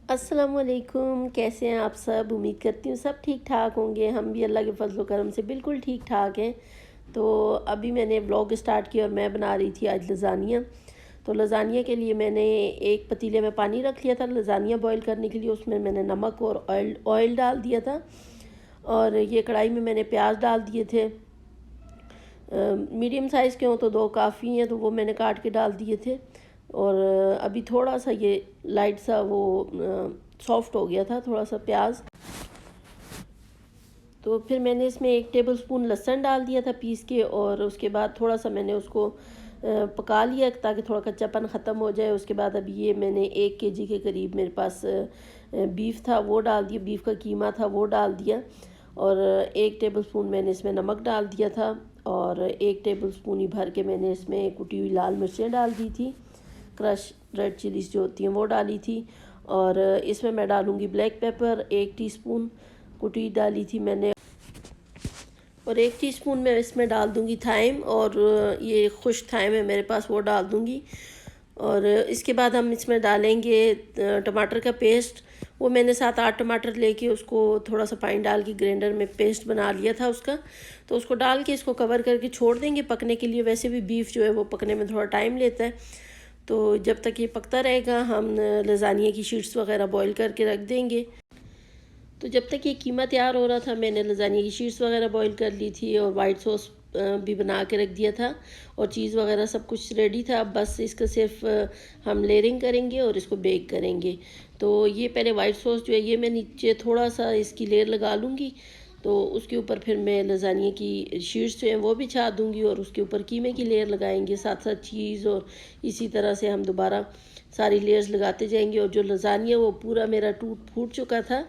अस्सलामुअलैकुम, कैसे हैं आप सब। उम्मीद करती हूँ सब ठीक ठाक होंगे। हम भी अल्लाह के फजल करम से बिल्कुल ठीक ठाक हैं। तो अभी मैंने व्लॉग स्टार्ट किया और मैं बना रही थी आज लज़ानिया। तो लज़ानिया के लिए मैंने एक पतीले में पानी रख लिया था लज़ानिया बॉईल करने के लिए। उसमें मैंने नमक और ऑयल डाल दिया था और ये कढ़ाई में मैंने प्याज डाल दिए थे। मीडियम साइज़ के हों तो दो काफ़ी हैं, तो वो मैंने काट के डाल दिए थे। और अभी थोड़ा सा ये लाइट सा वो सॉफ्ट हो गया था थोड़ा सा प्याज। तो फिर मैंने इसमें 1 टेबलस्पून लहसुन डाल दिया था पीस के, और उसके बाद थोड़ा सा मैंने उसको पका लिया ताकि थोड़ा कच्चापन ख़त्म हो जाए। उसके बाद अभी ये मैंने 1 kg के करीब मेरे पास बीफ था वो डाल दिया, बीफ का कीमा था वो डाल दिया। और 1 टेबलस्पून मैंने इसमें नमक डाल दिया था, और 1 टेबलस्पून ही भर के मैंने इसमें कुटी हुई लाल मिर्चें डाल दी थी, क्रश रेड चिलीज जो होती हैं वो डाली थी। और इसमें मैं डालूँगी ब्लैक पेपर 1 टीस्पून कुटी डाली थी मैंने, और 1 टीस्पून मैं इसमें डाल दूँगी थाइम, और ये खुश थाइम है मेरे पास वो डाल दूँगी। और इसके बाद हम इसमें डालेंगे टमाटर का पेस्ट। वो मैंने 7-8 टमाटर लेके उसको थोड़ा सा पानी डाल के ग्राइंडर में पेस्ट बना लिया था उसका। तो उसको डाल के इसको कवर करके छोड़ देंगे पकने के लिए। वैसे भी बीफ जो है वो पकने में थोड़ा टाइम लेता है, तो जब तक ये पकता रहेगा हम लज़ानिया की शीट्स वगैरह बॉईल करके रख देंगे। तो जब तक ये कीमा तैयार हो रहा था मैंने लज़ानिया की शीट्स वगैरह बॉईल कर ली थी, और वाइट सॉस भी बना के रख दिया था, और चीज़ वगैरह सब कुछ रेडी था। अब बस इसका सिर्फ हम लेयरिंग करेंगे और इसको बेक करेंगे। तो ये पहले वाइट सॉस जो है ये मैं नीचे थोड़ा सा इसकी लेयर लगा लूँगी, तो उसके ऊपर फिर मैं लज़ानिया की शीट्स जो हैं वो बिछा दूँगी, और उसके ऊपर कीमे की लेयर लगाएंगे, साथ साथ चीज़, और इसी तरह से हम दोबारा सारी लेयर्स लगाते जाएंगे। और जो लज़ानिया वो पूरा मेरा टूट फूट चुका था,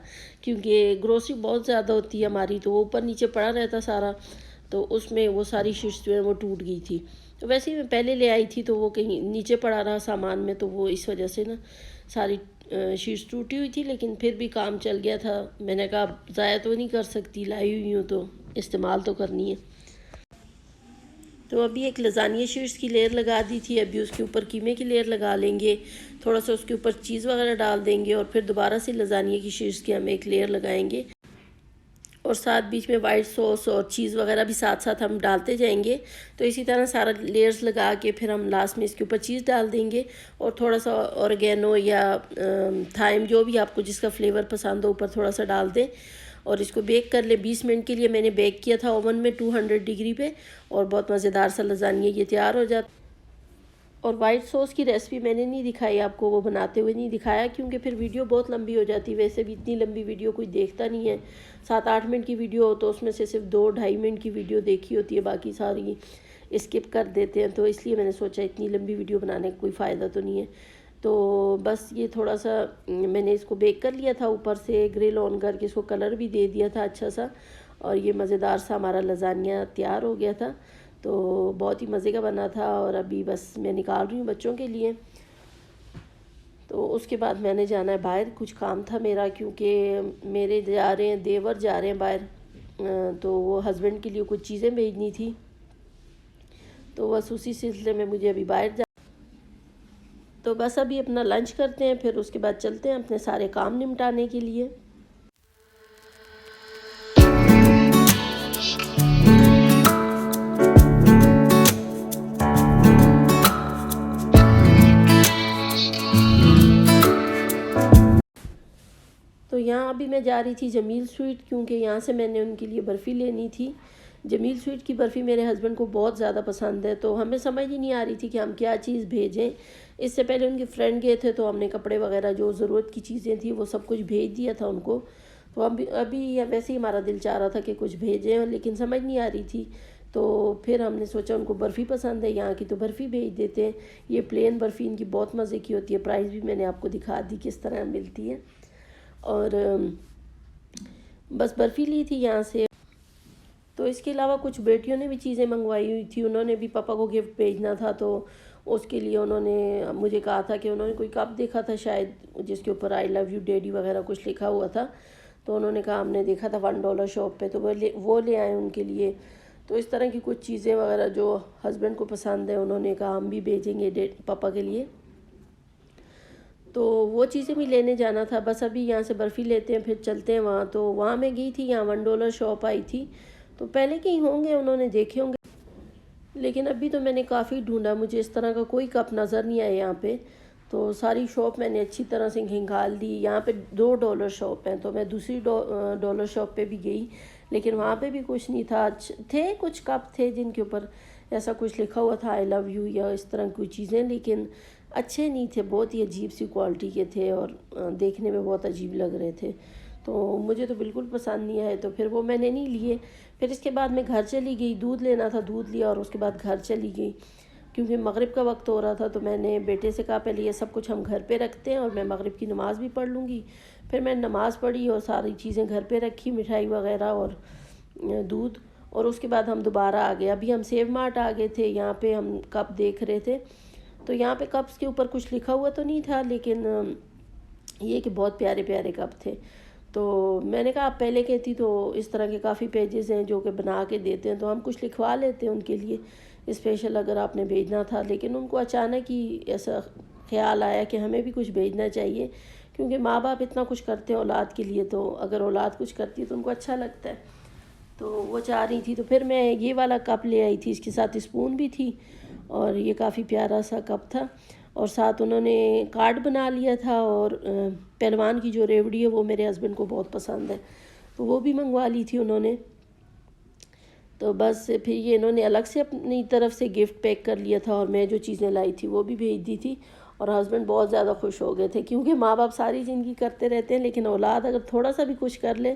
क्योंकि ग्रोसरी बहुत ज़्यादा होती है हमारी, तो वो ऊपर नीचे पड़ा रहता सारा, तो उसमें वो सारी शीट्स जो है वो टूट गई थी। तो वैसे ही मैं पहले ले आई थी तो वो कहीं नीचे पड़ा रहा सामान में, तो वो इस वजह से ना सारी शीट्स टूटी हुई थी, लेकिन फिर भी काम चल गया था। मैंने कहा ज़ाया तो नहीं कर सकती, लाई हुई हूँ तो इस्तेमाल तो करनी है। तो अभी एक लज़ानिया शीट्स की लेयर लगा दी थी, अभी उसके ऊपर कीमे की लेयर लगा लेंगे, थोड़ा सा उसके ऊपर चीज़ वगैरह डाल देंगे, और फिर दोबारा से लज़ानिया की शीट्स की हम एक लेयर लगाएंगे, और साथ बीच में वाइट सॉस और चीज़ वगैरह भी साथ साथ हम डालते जाएंगे। तो इसी तरह सारा लेयर्स लगा के फिर हम लास्ट में इसके ऊपर चीज़ डाल देंगे, और थोड़ा सा ऑर्गेनो या थाइम जो भी आपको जिसका फ्लेवर पसंद हो ऊपर थोड़ा सा डाल दें, और इसको बेक कर ले। 20 मिनट के लिए मैंने बेक किया था ओवन में 200 डिग्री पे, और बहुत मज़ेदार सा लज़ानिया ये तैयार हो जाता। और वाइट सॉस की रेसिपी मैंने नहीं दिखाई आपको, वो बनाते हुए नहीं दिखाया, क्योंकि फिर वीडियो बहुत लंबी हो जाती है। वैसे भी इतनी लंबी वीडियो कोई देखता नहीं है। 7-8 मिनट की वीडियो हो तो उसमें से सिर्फ 2-2.5 मिनट की वीडियो देखी होती है, बाकी सारी स्किप कर देते हैं। तो इसलिए मैंने सोचा इतनी लंबी वीडियो बनाने का कोई फ़ायदा तो नहीं है। तो बस ये थोड़ा सा मैंने इसको बेक कर लिया था, ऊपर से ग्रिल ऑन करके इसको कलर भी दे दिया था अच्छा सा, और ये मज़ेदार सा हमारा लज़ानिया तैयार हो गया था। तो बहुत ही मज़े का बना था, और अभी बस मैं निकाल रही हूँ बच्चों के लिए। तो उसके बाद मैंने जाना है बाहर, कुछ काम था मेरा, क्योंकि मेरे जा रहे हैं देवर जा रहे हैं बाहर, तो वो हस्बैंड के लिए कुछ चीज़ें भेजनी थी, तो बस उसी सिलसिले में मुझे अभी बाहर जा। तो बस अभी अपना लंच करते हैं, फिर उसके बाद चलते हैं अपने सारे काम निपटाने के लिए। तो यहाँ अभी मैं जा रही थी जमील स्वीट, क्योंकि यहाँ से मैंने उनके लिए बर्फ़ी लेनी थी। जमील स्वीट की बर्फ़ी मेरे हस्बैंड को बहुत ज़्यादा पसंद है, तो हमें समझ ही नहीं आ रही थी कि हम क्या चीज़ भेजें। इससे पहले उनके फ्रेंड गए थे, तो हमने कपड़े वगैरह जो ज़रूरत की चीज़ें थी वो सब कुछ भेज दिया था उनको। तो अभी वैसे ही हमारा दिल चाह रहा था कि कुछ भेजें, लेकिन समझ नहीं आ रही थी। तो फिर हमने सोचा उनको बर्फ़ी पसंद है यहाँ की, तो बर्फ़ी भेज देते हैं। ये प्लेन बर्फ़ी इनकी बहुत मज़े की होती है, प्राइस भी मैंने आपको दिखा दी किस तरह मिलती है। और बस बर्फ़ी ली थी यहाँ से। तो इसके अलावा कुछ बेटियों ने भी चीज़ें मंगवाई हुई थी, उन्होंने भी पापा को गिफ्ट भेजना था, तो उसके लिए उन्होंने मुझे कहा था कि उन्होंने कोई कप देखा था शायद जिसके ऊपर आई लव यू डैडी वगैरह कुछ लिखा हुआ था, तो उन्होंने कहा हमने देखा था $1 शॉप पे, तो वो ले आए उनके लिए। तो इस तरह की कुछ चीज़ें वगैरह जो हस्बैंड को पसंद है, उन्होंने कहा हम भी भेजेंगे पापा के लिए। तो वो चीज़ें भी लेने जाना था। बस अभी यहाँ से बर्फ़ी लेते हैं, फिर चलते हैं वहाँ। तो वहाँ मैं गई थी, यहाँ $1 शॉप आई थी, तो पहले के ही होंगे, उन्होंने देखे होंगे, लेकिन अभी तो मैंने काफ़ी ढूंढा, मुझे इस तरह का कोई कप नज़र नहीं आया यहाँ पे। तो सारी शॉप मैंने अच्छी तरह से खंगाल दी। यहाँ पे $2 शॉप हैं, तो मैं दूसरी डॉलर शॉप पे भी गई, लेकिन वहाँ पे भी कुछ नहीं था। थे कुछ कप थे जिनके ऊपर ऐसा कुछ लिखा हुआ था, आई लव यू या इस तरह की चीज़ें, लेकिन अच्छे नहीं थे, बहुत ही अजीब सी क्वालिटी के थे और देखने में बहुत अजीब लग रहे थे। तो मुझे तो बिल्कुल पसंद नहीं आए, तो फिर वो मैंने नहीं लिए। फिर इसके बाद मैं घर चली गई, दूध लेना था, दूध लिया और उसके बाद घर चली गई, क्योंकि मगरिब का वक्त हो रहा था। तो मैंने बेटे से कहा पहले ये सब कुछ हम घर पे रखते हैं और मैं मगरिब की नमाज़ भी पढ़ लूँगी। फिर मैंने नमाज़ पढ़ी और सारी चीज़ें घर पे रखी, मिठाई वगैरह और दूध, और उसके बाद हम दोबारा आ गए। अभी हम सेव मार्ट आ गए थे, यहाँ पे हम कप देख रहे थे। तो यहाँ पे कप्स के ऊपर कुछ लिखा हुआ तो नहीं था, लेकिन ये कि बहुत प्यारे प्यारे कप थे। तो मैंने कहा आप पहले कहती तो इस तरह के काफ़ी पेजेस हैं जो कि बना के देते हैं, तो हम कुछ लिखवा लेते हैं उनके लिए स्पेशल, अगर आपने भेजना था। लेकिन उनको अचानक ही ऐसा ख्याल आया कि हमें भी कुछ भेजना चाहिए, क्योंकि माँ बाप इतना कुछ करते हैं औलाद के लिए, तो अगर औलाद कुछ करती है तो उनको अच्छा लगता है। तो वो चाह रही थी, तो फिर मैं ये वाला कप ले आई थी, इसके साथ स्पून भी थी और ये काफ़ी प्यारा सा कप था। और साथ उन्होंने कार्ड बना लिया था, और पहलवान की जो रेवड़ी है वो मेरे हस्बैंड को बहुत पसंद है, तो वो भी मंगवा ली थी उन्होंने। तो बस फिर ये इन्होंने अलग से अपनी तरफ से गिफ्ट पैक कर लिया था, और मैं जो चीज़ें लाई थी वो भी भेज दी थी। और हस्बैंड बहुत ज़्यादा खुश हो गए थे, क्योंकि माँ बाप सारी ज़िंदगी करते रहते हैं, लेकिन औलाद अगर थोड़ा सा भी कुछ कर ले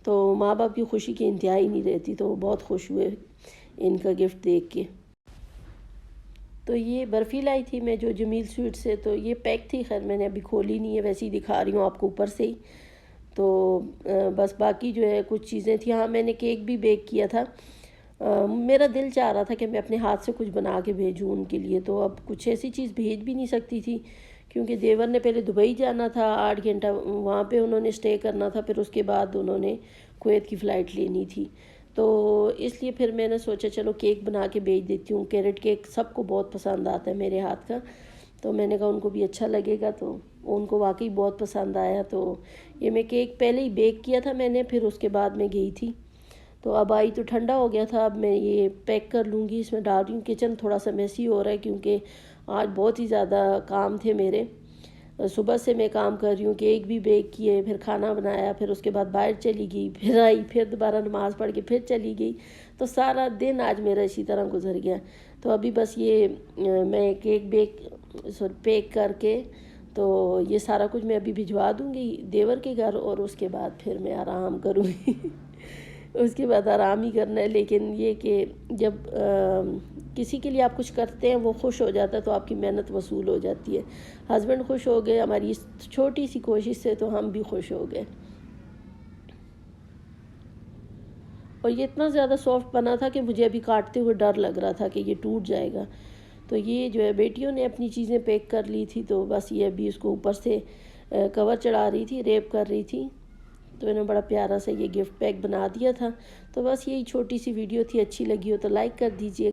तो माँ बाप की खुशी की इंतहा ही नहीं रहती। तो वो बहुत खुश हुए इनका गिफ्ट देख के। तो ये बर्फ़ी लाई थी मैं जो जमील स्वीट से, तो ये पैक थी, खैर मैंने अभी खोली नहीं है, वैसे ही दिखा रही हूँ आपको ऊपर से ही। तो बस बाकी जो है कुछ चीज़ें थी। हाँ, मैंने केक भी बेक किया था। मेरा दिल चाह रहा था कि मैं अपने हाथ से कुछ बना के भेजूँ उनके लिए, तो अब कुछ ऐसी चीज़ भेज भी नहीं सकती थी, क्योंकि देवर ने पहले दुबई जाना था, 8 घंटा वहाँ पे उन्होंने स्टे करना था, फिर उसके बाद उन्होंने कुवैत की फ़्लाइट लेनी थी। तो इसलिए फिर मैंने सोचा चलो केक बना के भेज देती हूँ। कैरेट केक सबको बहुत पसंद आता है मेरे हाथ का, तो मैंने कहा उनको भी अच्छा लगेगा, तो उनको वाकई बहुत पसंद आया। तो ये मैं केक पहले ही बेक किया था मैंने, फिर उसके बाद मैं गई थी। तो अब आई तो ठंडा हो गया था, अब मैं ये पैक कर लूँगी, इसमें डाल रही हूँ। किचन थोड़ा सा मैसी हो रहा है, क्योंकि आज बहुत ही ज़्यादा काम थे मेरे। सुबह से मैं काम कर रही हूँ, केक भी बेक किए, फिर खाना बनाया, फिर उसके बाद बाहर चली गई, फिर आई, फिर दोबारा नमाज़ पढ़ के फिर चली गई। तो सारा दिन आज मेरा इसी तरह गुजर गया। तो अभी बस ये मैं केक पैक करके, तो ये सारा कुछ मैं अभी भिजवा दूँगी देवर के घर, और उसके बाद फिर मैं आराम करूँगी। उसके बाद आराम ही करना है। लेकिन ये कि जब किसी के लिए आप कुछ करते हैं वो खुश हो जाता है, तो आपकी मेहनत वसूल हो जाती है। हस्बैंड खुश हो गए हमारी इस छोटी सी कोशिश से, तो हम भी खुश हो गए। और ये इतना ज़्यादा सॉफ्ट बना था कि मुझे अभी काटते हुए डर लग रहा था कि ये टूट जाएगा। तो ये जो है बेटियों ने अपनी चीज़ें पैक कर ली थी, तो बस ये अभी उसको ऊपर से कवर चढ़ा रही थी, रेप कर रही थी। तो इन्होंने बड़ा प्यारा सा ये गिफ्ट पैक बना दिया था। तो बस यही छोटी सी वीडियो थी, अच्छी लगी हो तो लाइक कर दीजिए।